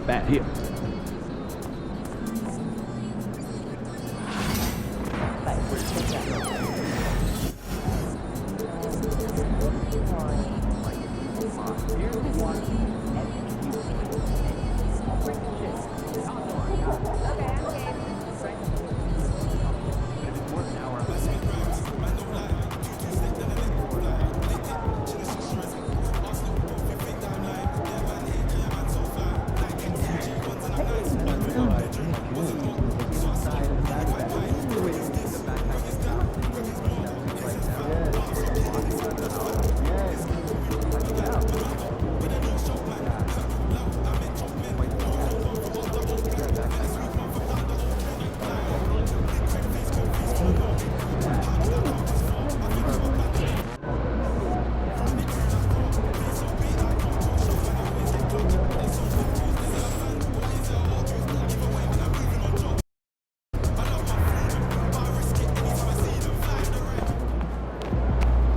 Bad hit.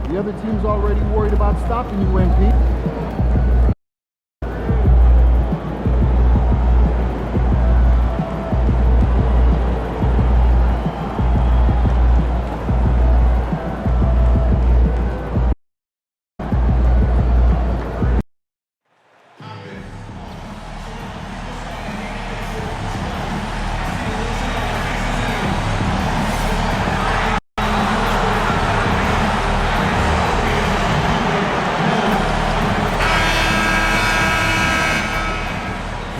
The other team's already worried about stopping you, MP.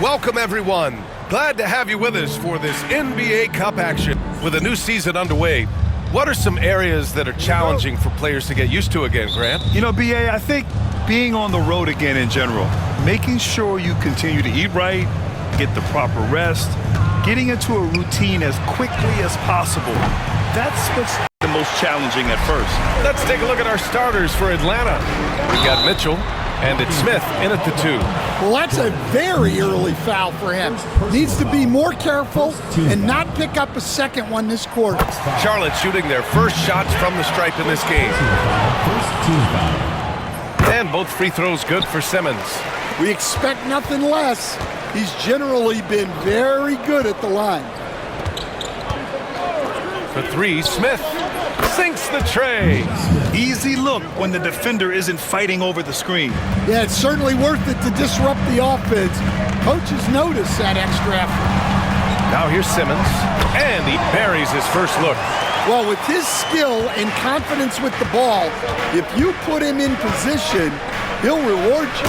Welcome, everyone. Glad to have you with us for this NBA Cup action. With a new season underway, what are some areas that are challenging for players to get used to again, Grant? You know, BA, I think being on the road again in general, making sure you continue to eat right, get the proper rest, getting into a routine as quickly as possible. That's what's the most challenging at first. Let's take a look at our starters for Atlanta. We've got Mitchell, and it's Smith in at the 2. Well, that's a very early foul for him. Needs to be more careful and not pick up a second one this quarter. Charlotte shooting their first shots from the stripe in this game. And both free throws good for Simmons. We expect nothing less. He's generally been very good at the line. For 3, Smith sinks the tray. Easy look when the defender isn't fighting over the screen. Yeah, it's certainly worth it to disrupt the offense. Coaches notice that extra effort. Now here's Simmons, and he buries his first look. Well, with his skill and confidence with the ball, if you put him in position, he'll reward you.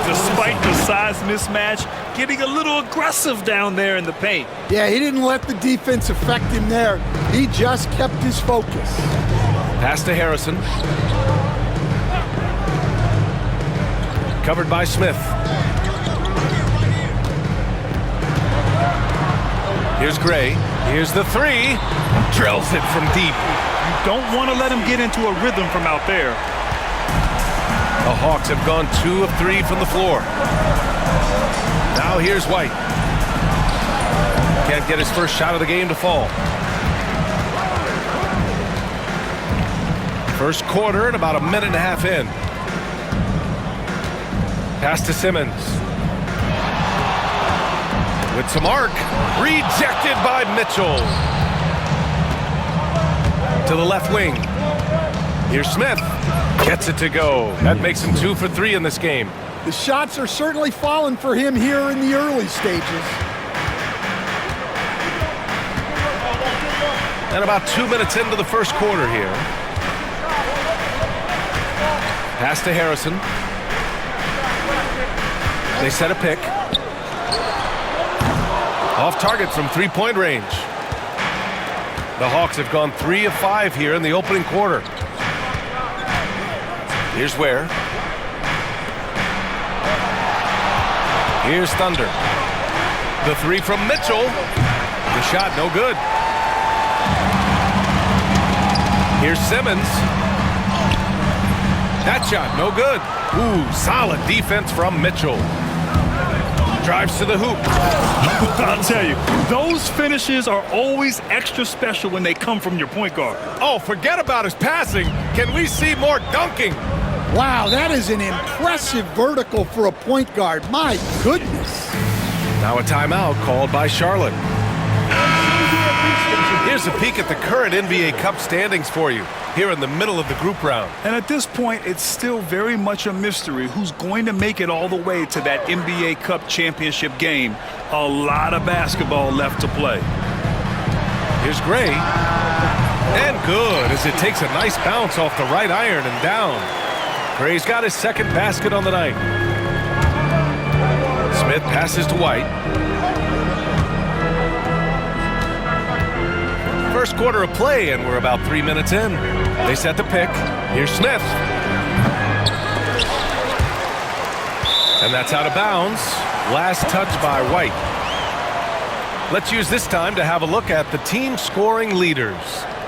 Despite the size mismatch, getting a little aggressive down there in the paint. Yeah, he didn't let the defense affect him there. He just kept his focus. Pass to Harrison. Covered by Smith. Here's Gray. Here's the 3. Drills it from deep. You don't want to let him get into a rhythm from out there. The Hawks have gone 2 of 3 from the floor. Now here's White. Can't get his first shot of the game to fall. First quarter and about a minute and a half in. Pass to Simmons. With some arc. Rejected by Mitchell. To the left wing. Here's Smith. Gets it to go. That makes him 2 for 3 in this game. The shots are certainly falling for him here in the early stages. And about 2 minutes into the first quarter here. Pass to Harrison. They set a pick. Off target from three-point range. The Hawks have gone 3 of 5 here in the opening quarter. Here's Ware. Here's Thunder. The 3 from Mitchell. The shot no good. Here's Simmons. That shot no good. Ooh, solid defense from Mitchell. Drives to the hoop. I'll tell you, those finishes are always extra special when they come from your point guard. Oh, forget about his passing. Can we see more dunking? Wow, that is an impressive vertical for a point guard. My goodness. Now a timeout called by Charlotte. Here's a peek at the current NBA Cup standings for you here in the middle of the group round. And at this point, it's still very much a mystery who's going to make it all the way to that NBA Cup championship game. A lot of basketball left to play. Here's Gray. And good as it takes a nice bounce off the right iron and down. Gray's got his second basket on the night. Smith passes to White. First quarter of play, and we're about 3 minutes in. They set the pick. Here's Smith. And that's out of bounds. Last touch by White. Let's use this time to have a look at the team scoring leaders.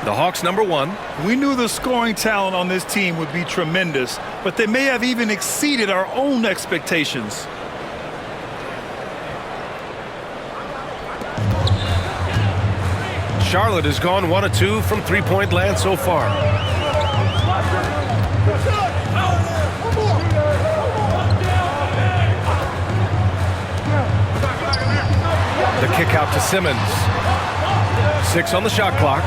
The Hawks #1. We knew the scoring talent on this team would be tremendous, but they may have even exceeded our own expectations. Charlotte has gone 1 of 2 from three-point land so far. The kick out to Simmons. 6 on the shot clock.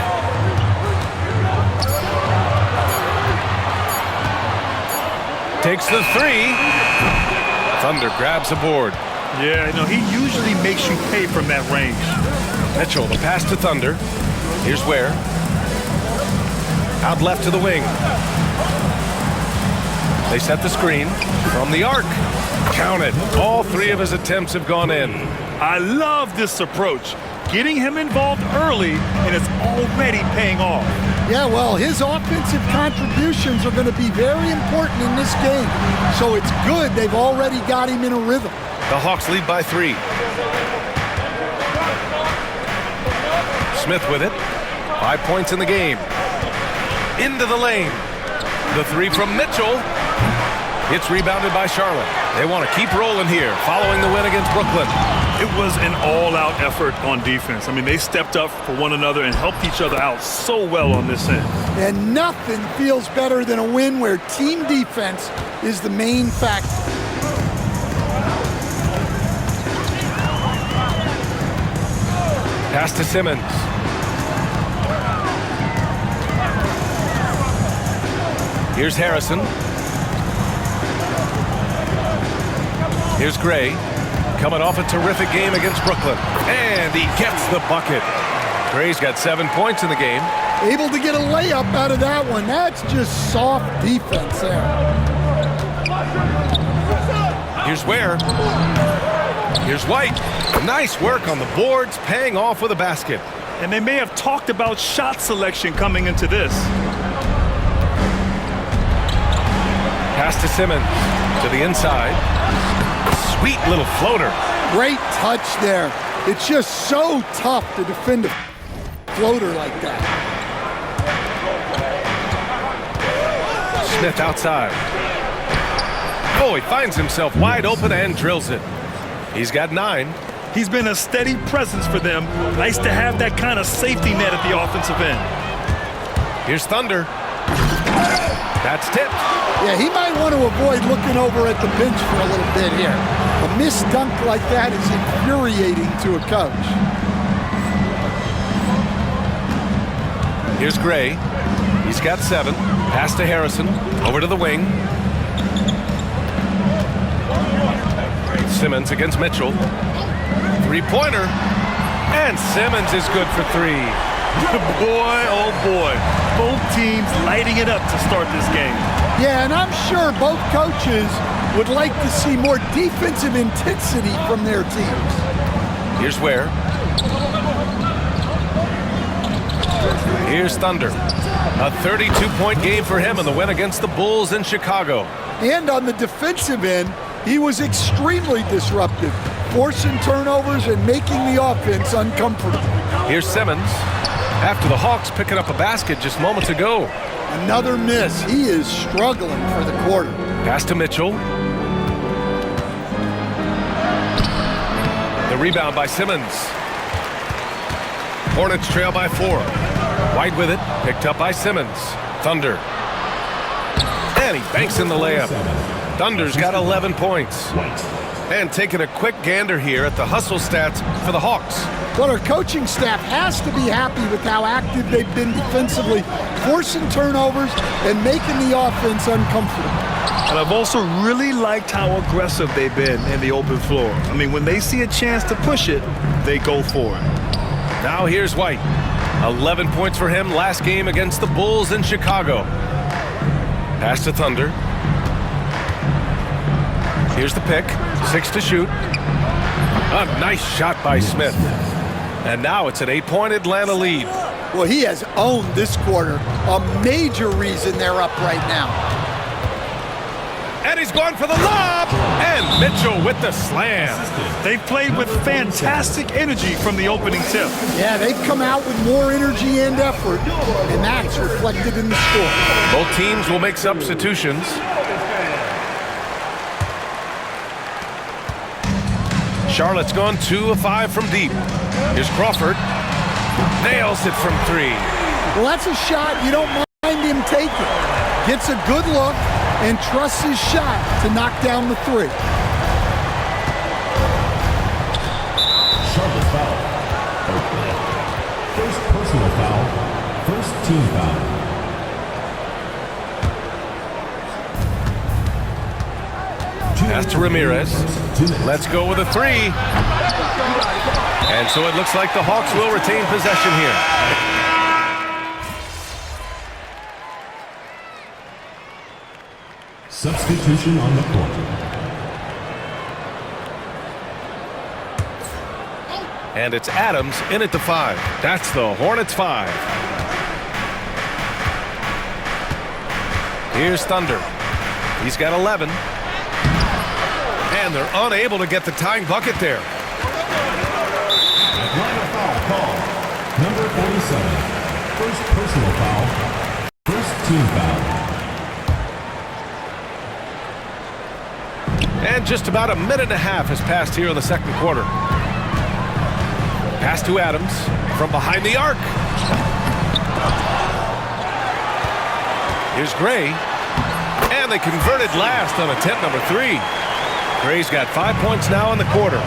Takes the 3. Thunder grabs the board. Yeah, he usually makes you pay from that range. Mitchell, the pass to Thunder. Here's Ware. Out left to the wing. They set the screen from the arc. Count it. All 3 of his attempts have gone in. I love this approach. Getting him involved early, and it's already paying off. Yeah, well, his offensive contributions are going to be very important in this game. So it's good they've already got him in a rhythm. The Hawks lead by 3. Smith with it. 5 points in the game. Into the lane. The 3 from Mitchell. It's rebounded by Charlotte. They want to keep rolling here following the win against Brooklyn. It was an all-out effort on defense. They stepped up for one another and helped each other out so well on this end. And nothing feels better than a win where team defense is the main factor. Pass to Simmons. Here's Harrison. Here's Gray. Coming off a terrific game against Brooklyn. And he gets the bucket. Gray's got 7 points in the game. Able to get a layup out of that one. That's just soft defense there. Here's Ware. Here's White. Nice work on the boards, paying off with a basket. And they may have talked about shot selection coming into this. Pass to Simmons. To the inside. Sweet little floater. Great touch there. It's just so tough to defend a floater like that. Smith outside. Oh, he finds himself wide open and drills it. He's got 9. He's been a steady presence for them. Nice to have that kind of safety net at the offensive end. Here's Thunder. That's tipped. Yeah, he might want to avoid looking over at the bench for a little bit here. A missed dunk like that is infuriating to a coach. Here's Gray. He's got 7. Pass to Harrison. Over to the wing. Simmons against Mitchell. 3-pointer. And Simmons is good for 3. Boy, oh boy. Both teams lighting it up to start this game. Yeah, and I'm sure both coaches would like to see more defensive intensity from their teams. Here's Ware. Here's Thunder. A 32-point game for him in the win against the Bulls in Chicago. And on the defensive end, he was extremely disruptive, forcing turnovers and making the offense uncomfortable. Here's Simmons. After the Hawks picking up a basket just moments ago. Another miss. He is struggling for the quarter. Pass to Mitchell. The rebound by Simmons. Hornets trail by 4. White with it, picked up by Simmons. Thunder. And he banks in the layup. Thunder's got 11 points. And taking a quick gander here at the hustle stats for the Hawks. Well, our coaching staff has to be happy with how active they've been defensively, forcing turnovers and making the offense uncomfortable. And I've also really liked how aggressive they've been in the open floor. I mean, when they see a chance to push it, they go for it. Now here's White. 11 points for him last game against the Bulls in Chicago. Pass to Thunder. Here's the pick. 6 to shoot. A nice shot by Smith. And now it's an 8-point Atlanta lead. Well, he has owned this quarter. A major reason they're up right now. And he's going for the lob. And Mitchell with the slam. They've played with fantastic energy from the opening tip. Yeah, they've come out with more energy and effort, and that's reflected in the score. Both teams will make substitutions. Charlotte's gone 2 of 5 from deep. Here's Crawford. Nails it from 3. Well, that's a shot you don't mind him taking. Gets a good look and trusts his shot to knock down the 3. Charlotte foul. First personal foul. First team foul. Pass to Ramirez. Let's go with a 3. And so it looks like the Hawks will retain possession here. Substitution on the court. And it's Adams in at the 5. That's the Hornets 5. Here's Thunder. He's got 11. And they're unable to get the tying bucket there. Atlanta foul call. Number 47. First personal foul. First team foul. And just about a minute and a half has passed here in the second quarter. Pass to Adams from behind the arc. Here's Gray. And they converted last on attempt number 3. Gray's got 5 points now in the quarter.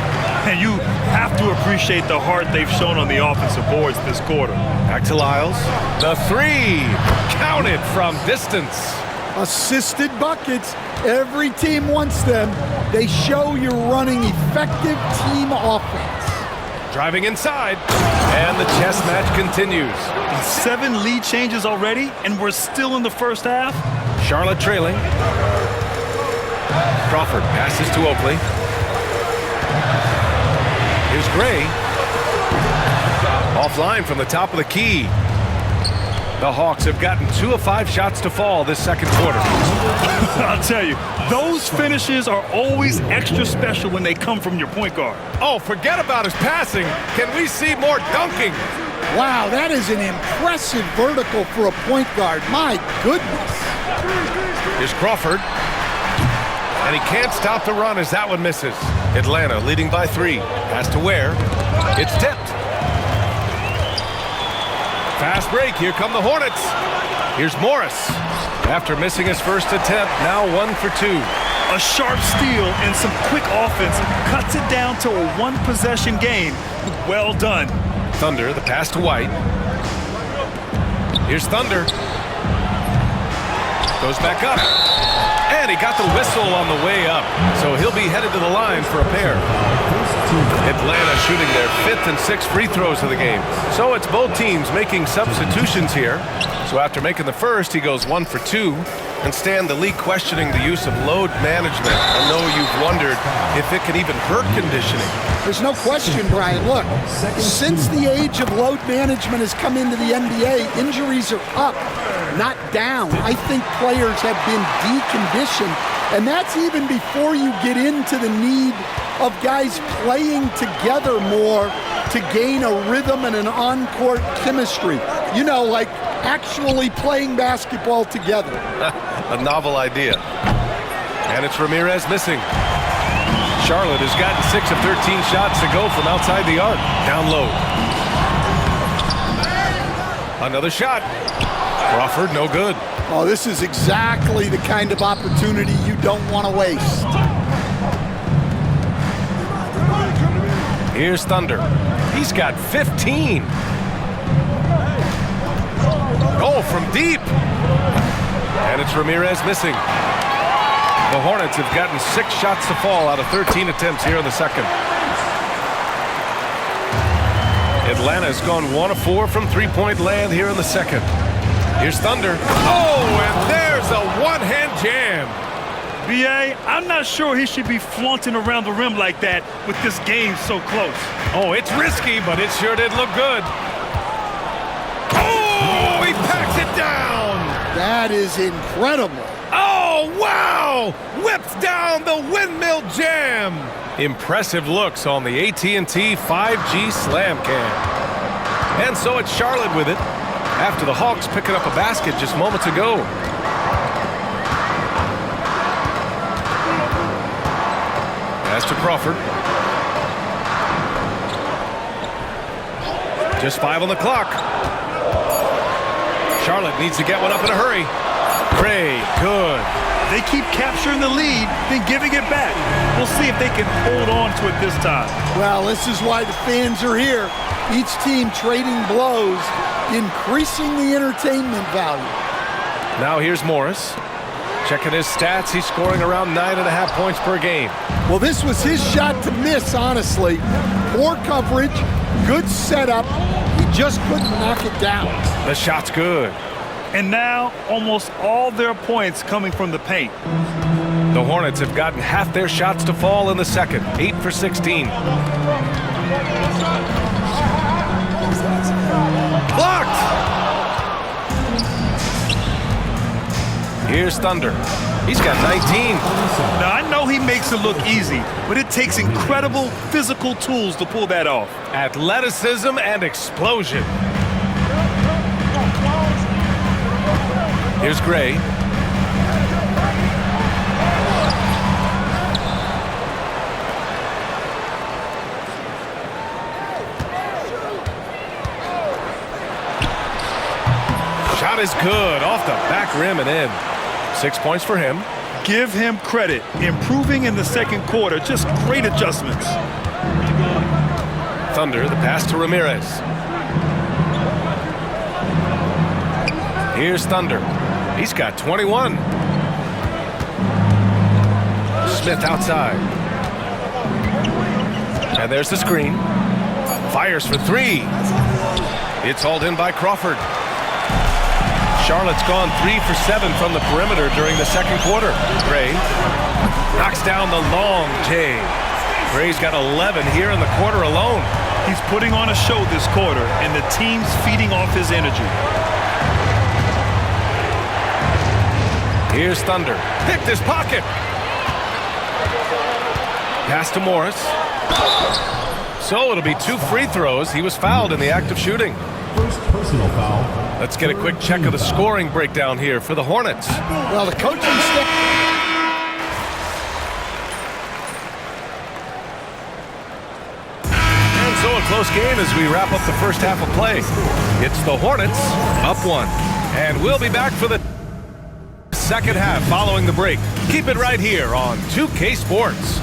And you have to appreciate the heart they've shown on the offensive boards this quarter. Back to Lyles. The 3. Counted from distance. Assisted buckets. Every team wants them. They show you're running effective team offense. Driving inside. And the chess match continues. 7 lead changes already, and we're still in the first half. Charlotte trailing. Crawford passes to Oakley. Here's Gray. Offline from the top of the key. The Hawks have gotten 2 of 5 shots to fall this second quarter. I'll tell you, those finishes are always extra special when they come from your point guard. Oh, forget about his passing. Can we see more dunking? Wow, that is an impressive vertical for a point guard. My goodness. Here's Crawford. And he can't stop the run as that one misses. Atlanta leading by 3. Pass to Ware. It's tipped. Fast break. Here come the Hornets. Here's Morris. After missing his first attempt, now 1 for 2. A sharp steal and some quick offense cuts it down to a 1-possession game. Well done. Thunder, the pass to White. Here's Thunder. Goes back up. And he got the whistle on the way up. So he'll be headed to the line for a pair. Atlanta shooting their 5th and 6th free throws of the game. So it's both teams making substitutions here. So after making the first, he goes 1 for 2. And Stan, the league questioning the use of load management. I know you've wondered if it can even hurt conditioning. There's no question, Brian. Look, since the age of load management has come into the NBA, injuries are up, not down. I think players have been deconditioned, and that's even before you get into the need of guys playing together more to gain a rhythm and an on-court chemistry. You know, like actually playing basketball together. A novel idea. And it's Ramirez missing. Charlotte has gotten 6 of 13 shots to go from outside the arc. Down low. Another shot. Crawford, no good. Oh, this is exactly the kind of opportunity you don't want to waste. Here's Thunder. He's got 15. Goal from deep. And it's Ramirez missing. The Hornets have gotten 6 shots to fall out of 13 attempts here in the second. Atlanta's gone 1 of 4 from three-point land here in the second. Here's Thunder. Oh, and there's a one-hand jam. B.A., I'm not sure he should be flaunting around the rim like that with this game so close. Oh, it's risky, but it sure did look good. Oh, he packs it down. That is incredible. Oh, wow! Whips down the windmill jam. Impressive looks on the AT&T 5G Slam Cam. And so it's Charlotte with it after the Hawks picking up a basket just moments ago. Pass to Crawford. Just 5 on the clock. Charlotte needs to get one up in a hurry. Gray, good. They keep capturing the lead, then giving it back. We'll see if they can hold on to it this time. Well, this is why the fans are here. Each team trading blows, increasing the entertainment value. Now here's Morris. Checking his stats, he's scoring around 9.5 points per game. Well, this was his shot to miss, honestly. Poor coverage, good setup. He just couldn't knock it down. The shot's good. And now, almost all their points coming from the paint. The Hornets have gotten half their shots to fall in the second, 8 for 16. Blocked! Here's Thunder. He's got 19. Now, I know he makes it look easy, but it takes incredible physical tools to pull that off. Athleticism and explosion. Here's Gray. Shot is good, off the back rim and in. 6 points for him. Give him credit. Improving in the second quarter. Just great adjustments. Thunder, the pass to Ramirez. Here's Thunder. He's got 21. Smith outside. And there's the screen. Fires for 3. It's hauled in by Crawford. Charlotte's gone 3 for 7 from the perimeter during the second quarter. Gray knocks down the long J. Gray's got 11 here in the quarter alone. He's putting on a show this quarter, and the team's feeding off his energy. Here's Thunder. Picked his pocket. Pass to Morris. So it'll be 2 free throws. He was fouled in the act of shooting. First personal foul. Let's get a quick check of the scoring breakdown here for the Hornets. Well, the coaching staff. And so a close game as we wrap up the first half of play. It's the Hornets up 1. And we'll be back for the second half following the break. Keep it right here on 2K Sports.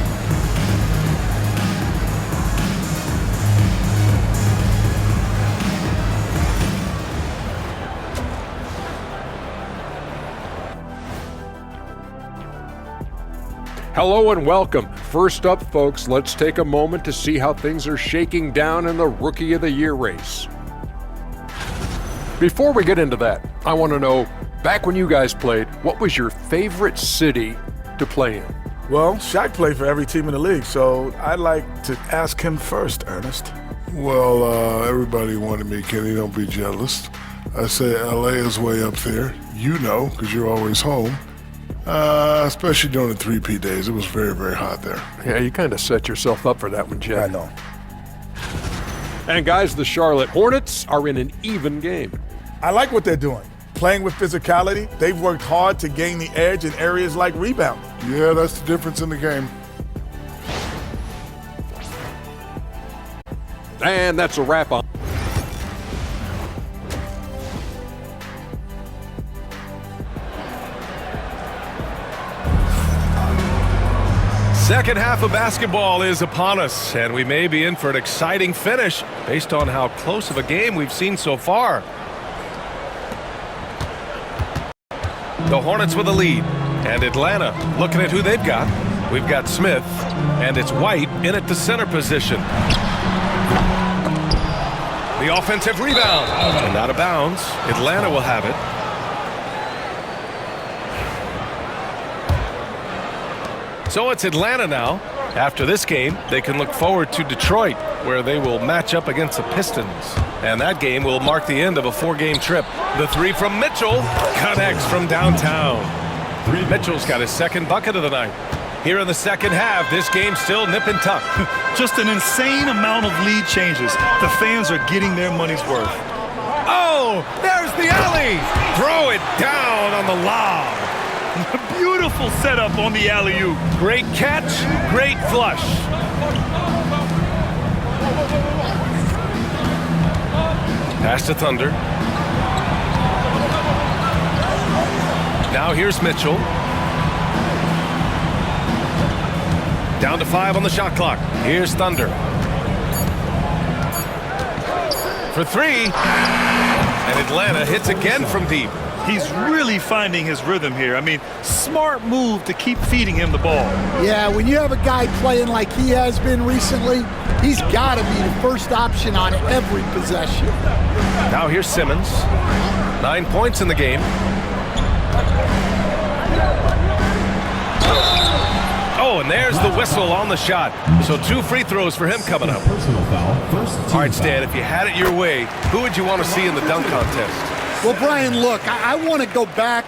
Hello and welcome. First up, folks, let's take a moment to see how things are shaking down in the Rookie of the Year race. Before we get into that, I want to know, back when you guys played, what was your favorite city to play in? Well, Shaq played for every team in the league, so I'd like to ask him first, Ernest. Well, everybody wanted me, Kenny, don't be jealous. I say LA is way up there. You know, because you're always home. Especially during the 3P days. It was very, very hot there. Yeah, you kind of set yourself up for that one, Jeff. I know. And guys, the Charlotte Hornets are in an even game. I like what they're doing. Playing with physicality, they've worked hard to gain the edge in areas like rebounding. Yeah, that's the difference in the game. And that's a wrap on. Second half of basketball is upon us, and we may be in for an exciting finish based on how close of a game we've seen so far. The Hornets with a lead, and Atlanta looking at who they've got. We've got Smith, and it's White in at the center position. The offensive rebound, and out of bounds. Atlanta will have it. So it's Atlanta now. After this game, they can look forward to Detroit, where they will match up against the Pistons. And that game will mark the end of a 4-game trip. The three from Mitchell connects from downtown. Mitchell's got his second bucket of the night. Here in the second half, this game's still nip and tuck. Just an insane amount of lead changes. The fans are getting their money's worth. Oh, there's the alley. Throw it down on the lob. Beautiful setup on the alley-oop. Great catch, great flush. Pass to Thunder. Now here's Mitchell. Down to 5 on the shot clock. Here's Thunder. For 3. And Atlanta hits again from deep. He's really finding his rhythm here. I mean, smart move to keep feeding him the ball. Yeah, when you have a guy playing like he has been recently, he's got to be the first option on every possession. Now here's Simmons. 9 points in the game. Oh, and there's the whistle on the shot. So 2 free throws for him coming up. Personal foul. First team All right, Stan, foul. if you had it your way, who would you want to see in the dunk contest? Well, Brian, look, I want to go back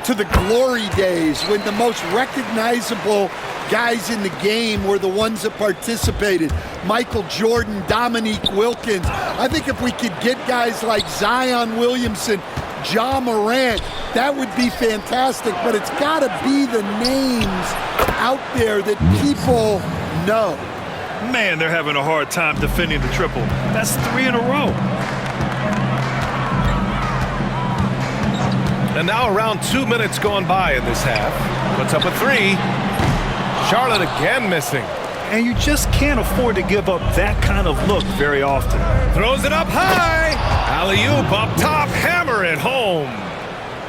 to the glory days when the most recognizable guys in the game were the ones that participated. Michael Jordan, Dominique Wilkins. I think if we could get guys like Zion Williamson, Ja Morant, that would be fantastic. But it's got to be the names out there that people know. Man, they're having a hard time defending the triple. That's 3 in a row. And now around 2 minutes gone by in this half. Puts up a 3. Charlotte again missing. And you just can't afford to give up that kind of look very often. Throws it up high. Alley-oop up top. Hammer it home.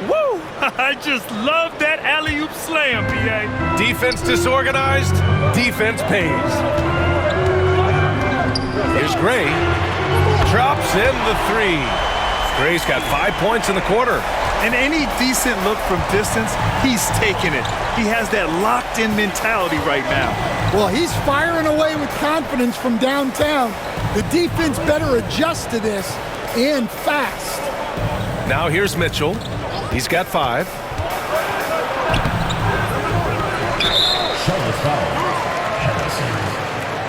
Woo! I just love that alley-oop slam, PA. Defense disorganized. Defense pays. Here's Gray. Drops in the 3. Gray's got 5 points in the quarter. And any decent look from distance, he's taking it. He has that locked-in mentality right now. Well, he's firing away with confidence from downtown. The defense better adjust to this, and fast. Now here's Mitchell. He's got 5. Charlotte foul. Harrison.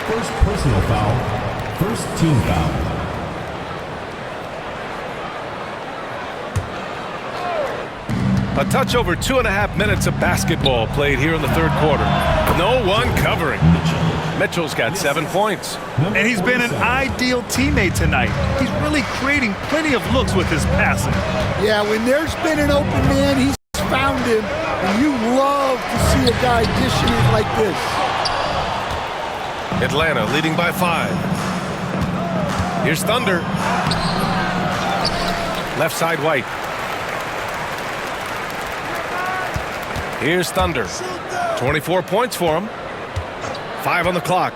First personal foul. First team foul. A touch over 2.5 minutes of basketball played here in the third quarter. No one covering. Mitchell's got 7 points. And he's been an ideal teammate tonight. He's really creating plenty of looks with his passing. Yeah, when there's been an open man, he's found him. And you love to see a guy dishing it like this. Atlanta leading by 5. Here's Thunder. Left side White. Here's Thunder. 24 points for him. 5 on the clock.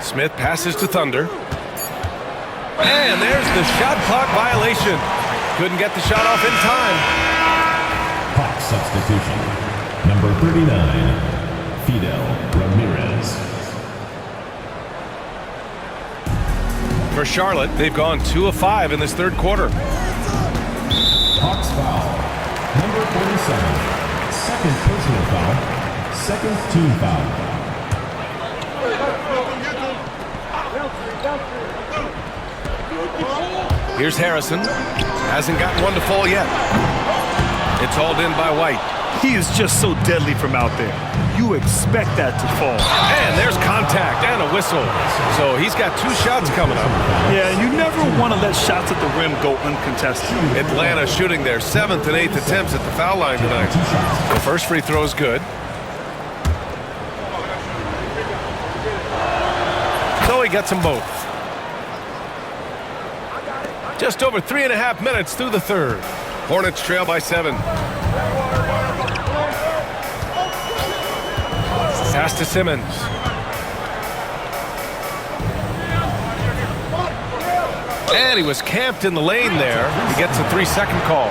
Smith passes to Thunder. And there's the shot clock violation. Couldn't get the shot off in time. Hawk substitution. Number 39. Fidel Ramirez. For Charlotte, they've gone 2 of 5 in this third quarter. Hawks foul. Number 47. Second personal foul. Second team foul. Here's Harrison. Hasn't gotten one to fall yet. It's hauled in by White. He is just so deadly from out there. You expect that to fall. And there's contact and a whistle. So he's got 2 shots coming up. Yeah, you never want to let shots at the rim go uncontested. Atlanta shooting their 7th and 8th attempts at the foul line tonight. The first free throw is good. he gets them both. Just over 3.5 minutes through the third. Hornets trail by 7. Pass to Simmons. And he was camped in the lane there. He gets a 3-second call.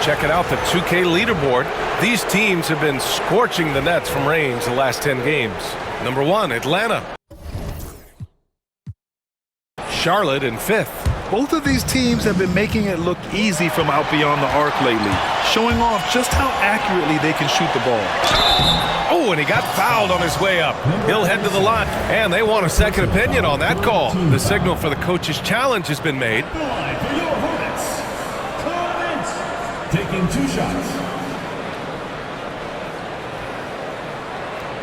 Check it out, the 2K leaderboard. These teams have been scorching the nets from range the last 10 games. Number 1, Atlanta. Charlotte in 5th. Both of these teams have been making it look easy from out beyond the arc lately, showing off just how accurately they can shoot the ball. Oh, and he got fouled on his way up. He'll head to the line, and they want a second opinion on that call. The signal for the coach's challenge has been made. The line for your Hornets, Clements, taking 2 shots.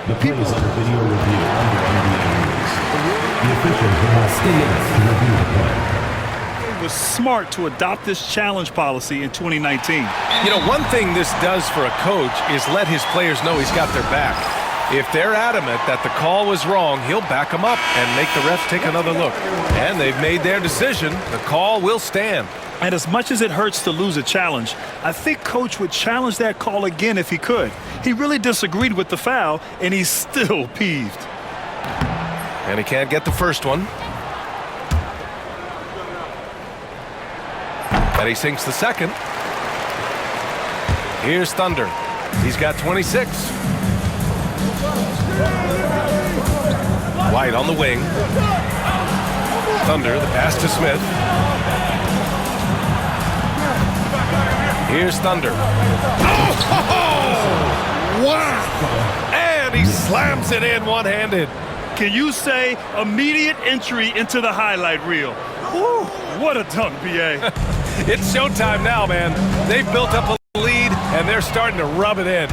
The play is under video review under NBA rules. The officials will have 2 minutes to review the play. It was smart to adopt this challenge policy in 2019. You know, one thing this does for a coach is let his players know he's got their back. If they're adamant that the call was wrong, he'll back them up and make the refs take another look. And they've made their decision. The call will stand. And as much as it hurts to lose a challenge, I think Coach would challenge that call again if he could. He really disagreed with the foul, and he's still peeved. And he can't get the first one. And he sinks the second. Here's Thunder. He's got 26. White on the wing. Thunder, the pass to Smith. Here's Thunder. Oh! Wow! And he slams it in one-handed. Can you say immediate entry into the highlight reel? Woo, what a dunk, B.A. It's showtime now, man. They've built up a lead, and they're starting to rub it in.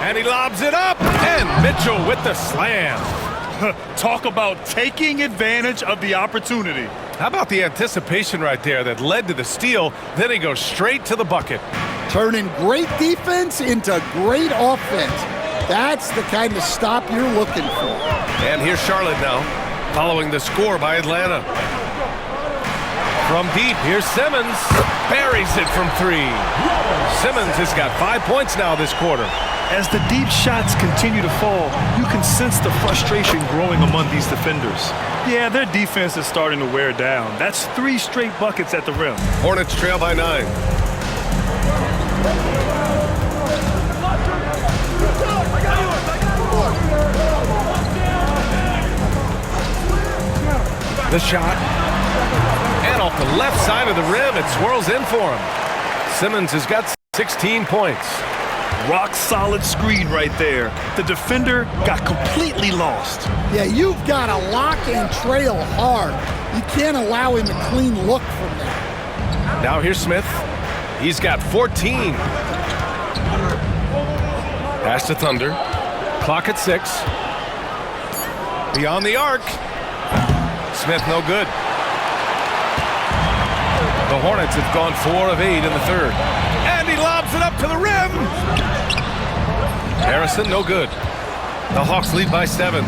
And he lobs it up, and Mitchell with the slam. Talk about taking advantage of the opportunity. How about the anticipation right there that led to the steal? Then he goes straight to the bucket. Turning great defense into great offense. That's the kind of stop you're looking for. And here's Charlotte now, following the score by Atlanta. From deep, here's Simmons. Buries it from 3. Simmons has got 5 points now this quarter. As the deep shots continue to fall, you can sense the frustration growing among these defenders. Yeah, their defense is starting to wear down. That's 3 straight buckets at the rim. Hornets trail by 9. The shot. And off the left side of the rim, it swirls in for him. Simmons has got 16 points. Rock solid screen right there. The defender got completely lost. Yeah, you've got to lock and trail hard. You can't allow him a clean look from that. Now here's Smith. He's got 14. Pass to Thunder. Clock at 6. Beyond the arc. Smith no good. The Hornets have gone 4 of 8 in the third. And he lobs it up to the rim. Harrison no good. The Hawks lead by 7.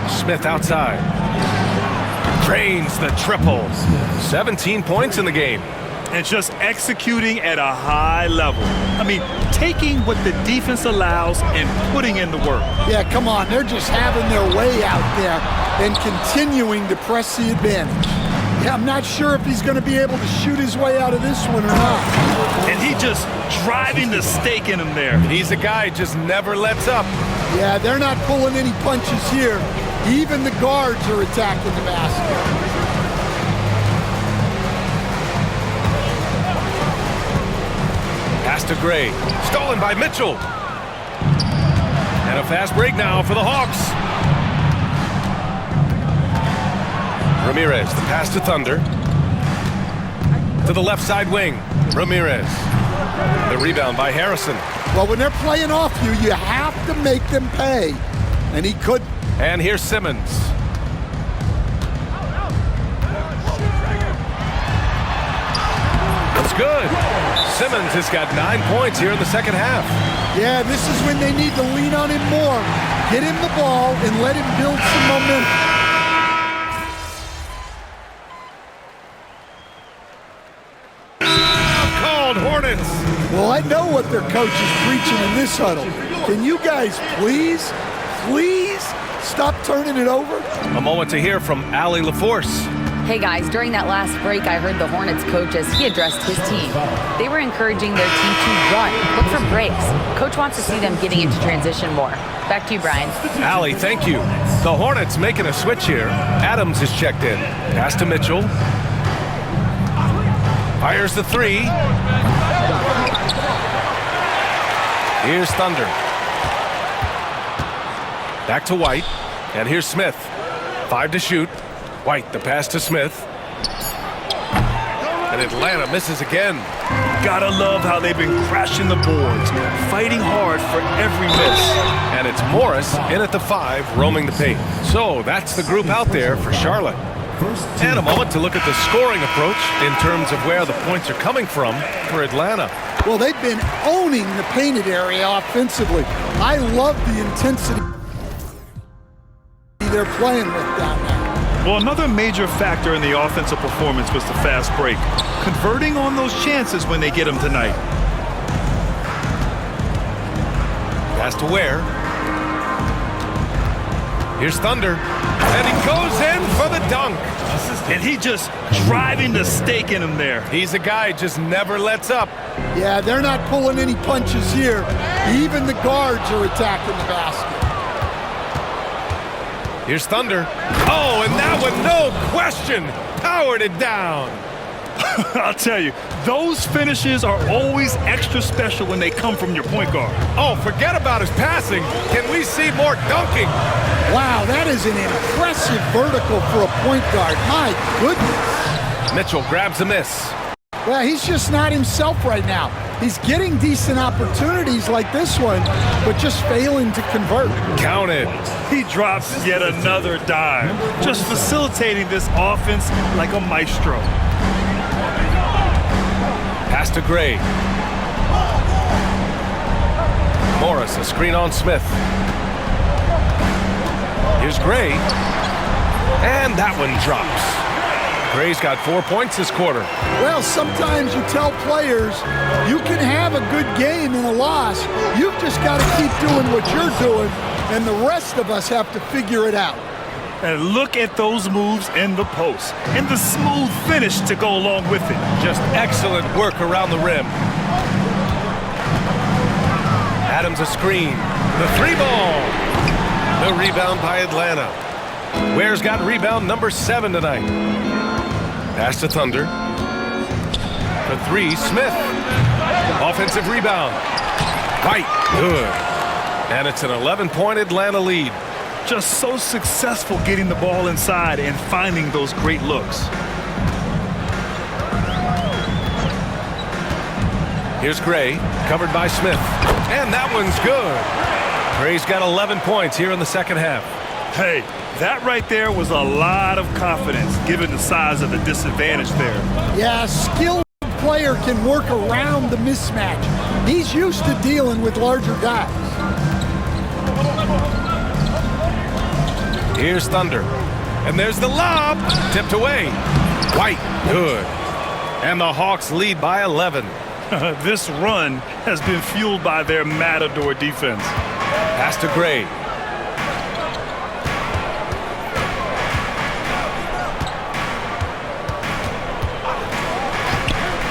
Smith outside. Drains the triple. 17 points in the game. And just executing at a high level. I mean, taking what the defense allows and putting in the work. Yeah, come on. They're just having their way out there and continuing to press the advantage. Yeah, I'm not sure if he's going to be able to shoot his way out of this one or not. And he just driving the stake in him there. He's a guy who just never lets up. Yeah, they're not pulling any punches here. Even the guards are attacking the basket. Pass to Gray. Stolen by Mitchell. And a fast break now for the Hawks. Ramirez, the pass to Thunder. To the left side wing. Ramirez. The rebound by Harrison. Well, when they're playing off you, you have to make them pay. And he couldn't. And here's Simmons. That's good. Simmons has got 9 points here in the second half. Yeah, this is when they need to lean on him more. Get him the ball and let him build some momentum. Called Hornets. Well, I know what their coach is preaching in this huddle. Can you guys please stop turning it over? A moment to hear from Allie LaForce. Hey guys, during that last break, I heard the Hornets coach as he addressed his team. They were encouraging their team to run, look for breaks. Coach wants to see them getting into transition more. Back to you, Brian. Allie, thank you. The Hornets making a switch here. Adams is checked in. Pass to Mitchell. Fires the three. Here's Thunder. Back to White. And here's Smith. 5 to shoot. White, the pass to Smith. And Atlanta misses again. Gotta love how they've been crashing the boards, fighting hard for every miss. And it's Morris in at the 5, roaming the paint. So that's the group out there for Charlotte. And a moment to look at the scoring approach in terms of where the points are coming from for Atlanta. Well, they've been owning the painted area offensively. I love the intensity they're playing with down there. Well, another major factor in the offensive performance was the fast break. Converting on those chances when they get them tonight. Pass to Ware. Here's Thunder. And he goes in for the dunk. And he just driving the stake in him there. He's a guy just never lets up. Yeah, they're not pulling any punches here. Even the guards are attacking the basket. Here's Thunder. Oh, and that one, no question, powered it down. I'll tell you, those finishes are always extra special when they come from your point guard. Oh, forget about his passing. Can we see more dunking? Wow, that is an impressive vertical for a point guard. My goodness. Mitchell grabs a miss. Well, he's just not himself right now. He's getting decent opportunities like this one, but just failing to convert. Counted. He drops yet another dime, just facilitating this offense like a maestro. Pass to Gray. Morris, a screen on Smith. Here's Gray. And that one drops. Gray's got 4 points this quarter. Well, sometimes you tell players you can have a good game in a loss. You've just got to keep doing what you're doing, and the rest of us have to figure it out. And look at those moves in the post and the smooth finish to go along with it. Just excellent work around the rim. Adams a screen. The 3-ball. The rebound by Atlanta. Ware's got rebound number 7 tonight. Pass to Thunder. For 3, Smith. Offensive rebound. White, good. And it's an 11-point Atlanta lead. Just so successful getting the ball inside and finding those great looks. Here's Gray, covered by Smith. And that one's good. Gray's got 11 points here in the second half. Hey, that right there was a lot of confidence given the size of the disadvantage there. Yeah, a skilled player can work around the mismatch. He's used to dealing with larger guys. Here's Thunder. And there's the lob. Tipped away. White, good. And the Hawks lead by 11. This run has been fueled by their matador defense. Pass to Gray.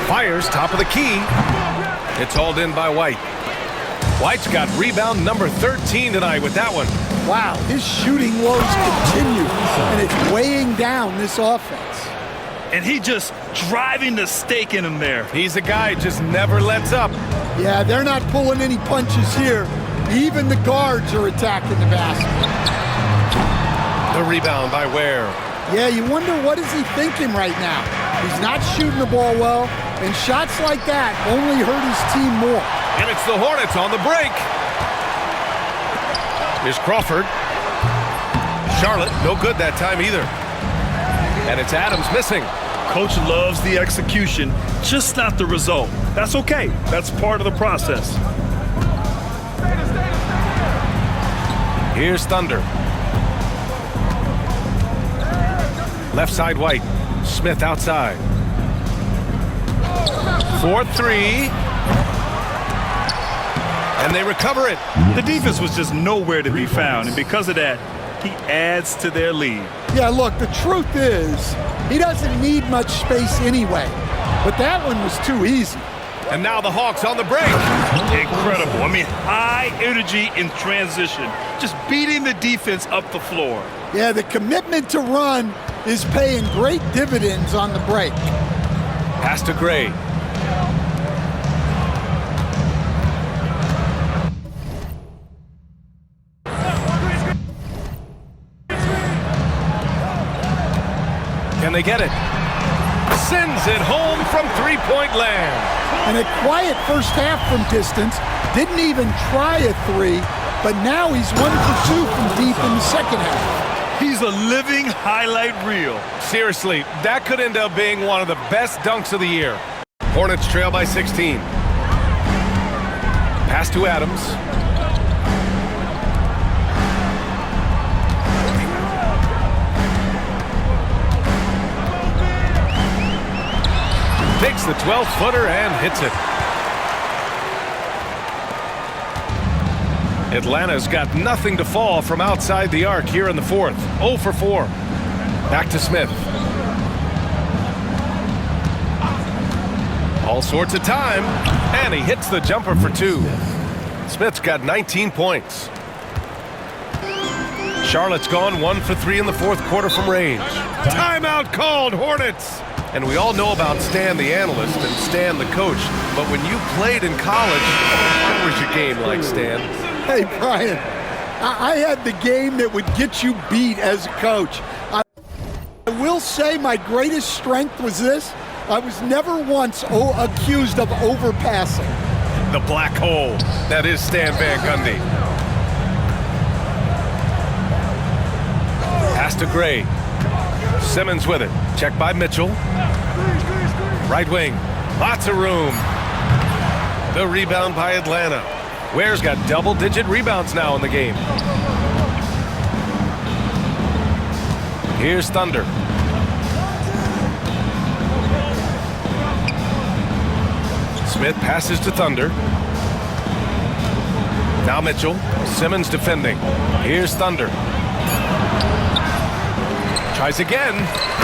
Fires top of the key. It's hauled in by White. White's got rebound number 13 tonight with that one. Wow, his shooting woes continue, and it's weighing down this offense. And he just driving the stake in him there. He's a guy just never lets up. Yeah, they're not pulling any punches here. Even the guards are attacking the basket. The rebound by Ware. Yeah, you wonder what is he thinking right now. He's not shooting the ball well, and shots like that only hurt his team more. And it's the Hornets on the break. Here's Crawford. Charlotte, no good that time either. And it's Adams missing. Coach loves the execution, just not the result. That's okay. That's part of the process. Here's Thunder. Left side White. Smith outside. 4-3. And they recover it. The defense was just nowhere to be found, and because of that, he adds to their lead. Yeah, look, the truth is, he doesn't need much space anyway. But that one was too easy. And now the Hawks on the break. Incredible. I mean, high energy in transition. Just beating the defense up the floor. Yeah, the commitment to run is paying great dividends on the break. Pass to Gray. Can they get it? Sends it home from three-point land. And a quiet first half from distance. Didn't even try a three, but now he's 1 for 2 from deep in the second half. He's a living highlight reel. Seriously, that could end up being one of the best dunks of the year. Hornets trail by 16. Pass to Adams. Takes the 12-footer and hits it. Atlanta's got nothing to fall from outside the arc here in the fourth. 0 for 4. Back to Smith. All sorts of time, and he hits the jumper for 2. Smith's got 19 points. Charlotte's gone 1 for 3 in the fourth quarter from range. Timeout called, Hornets! And we all know about Stan the analyst and Stan the coach, but when you played in college, what was your game like, Stan? Hey, Brian, I had the game that would get you beat as a coach. I will say my greatest strength was this. I was never once accused of overpassing. The black hole. That is Stan Van Gundy. Pass to Gray. Simmons with it. Check by Mitchell. Right wing. Lots of room. The rebound by Atlanta. Ware's got double-digit rebounds now in the game. Here's Thunder. Smith passes to Thunder. Now Mitchell. Simmons defending. Here's Thunder. Tries again.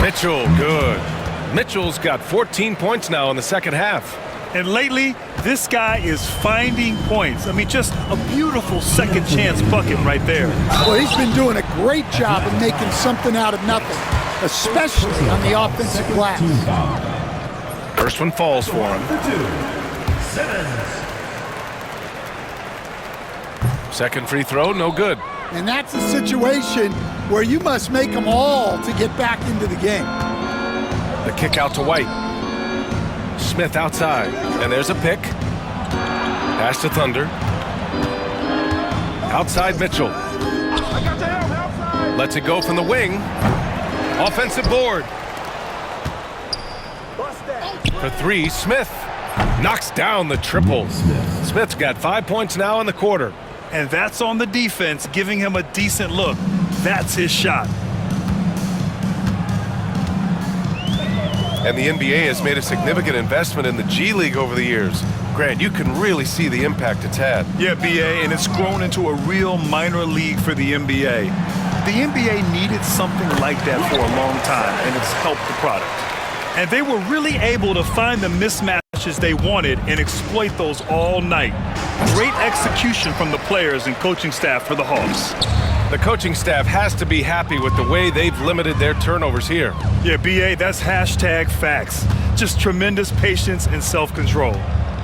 Mitchell, good. Mitchell's got 14 points now in the second half. And lately, this guy is finding points. I mean, just a beautiful second chance bucket right there. Well, he's been doing a great job of making something out of nothing, especially on the offensive glass. First one falls for him. Second free throw, no good. And that's a situation where you must make them all to get back into the game. The kick out to White. Smith outside, and there's a pick. Pass to Thunder. Outside Mitchell. Lets it go from the wing. Offensive board. For 3, Smith knocks down the triple. Smith's got 5 points now in the quarter. And that's on the defense, giving him a decent look. That's his shot. And the NBA has made a significant investment in the G League over the years. Grant, you can really see the impact it's had. Yeah, BA, and it's grown into a real minor league for the NBA. The NBA needed something like that for a long time, and it's helped the product. And they were really able to find the mismatches they wanted and exploit those all night. Great execution from the players and coaching staff for the Hawks. The coaching staff has to be happy with the way they've limited their turnovers here. Yeah, BA, that's hashtag facts. Just tremendous patience and self-control.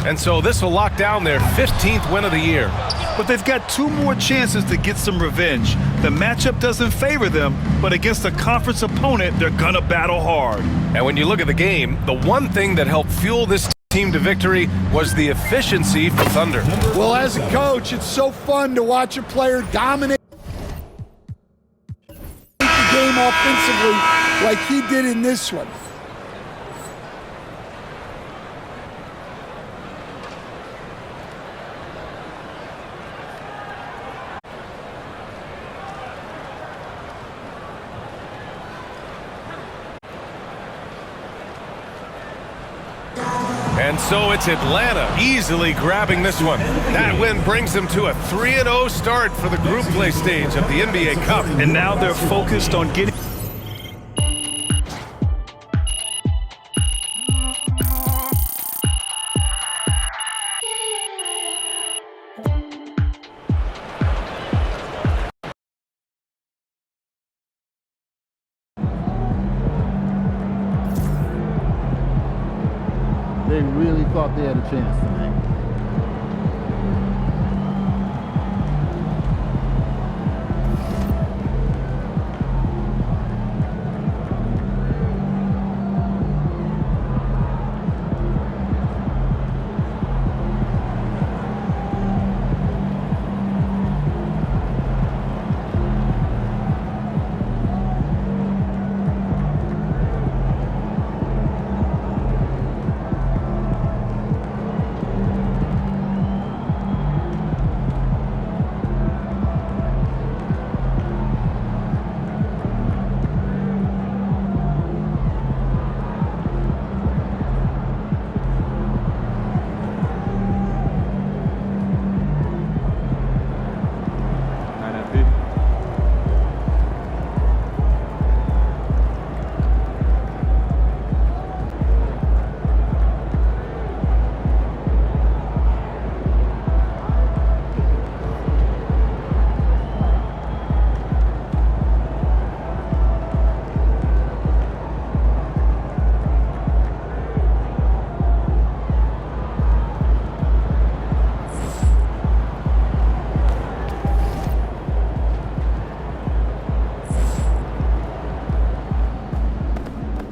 And so this will lock down their 15th win of the year. But they've got 2 more chances to get some revenge. The matchup doesn't favor them, but against a conference opponent, they're gonna battle hard. And when you look at the game, the one thing that helped fuel this team to victory was the efficiency for Thunder. Well, as a coach, it's so fun to watch a player dominate the game offensively like he did in this one. And so it's Atlanta easily grabbing this one. That win brings them to a 3-0 start for the group play stage of the NBA Cup. And now they're focused on getting... They really thought they had a chance tonight.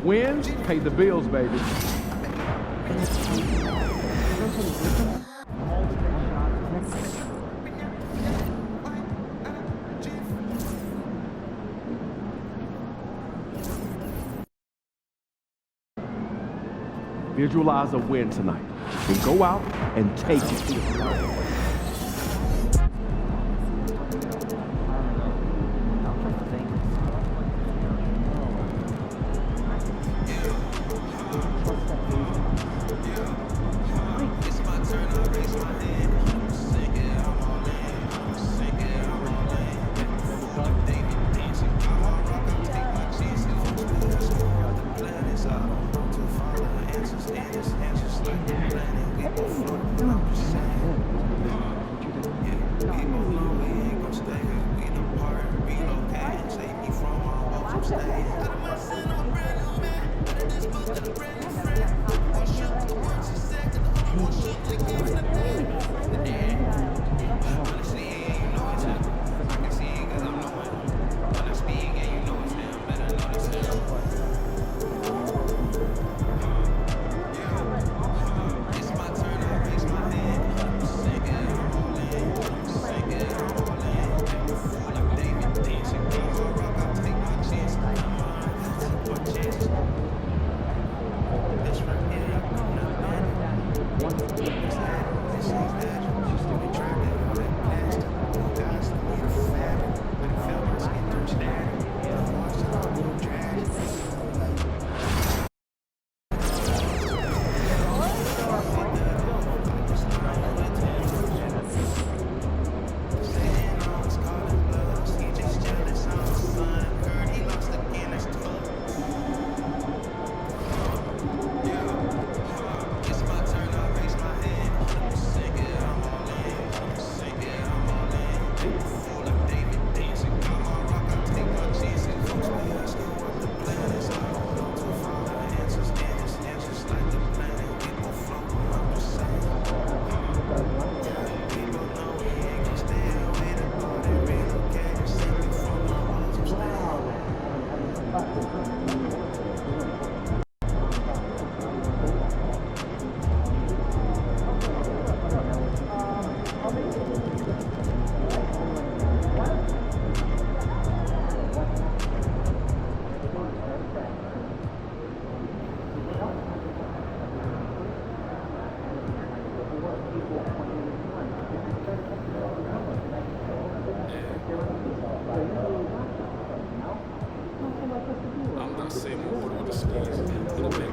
Wins, pay the bills, baby. Visualize a win tonight. Then go out and take it. I'm not saying more for the skis.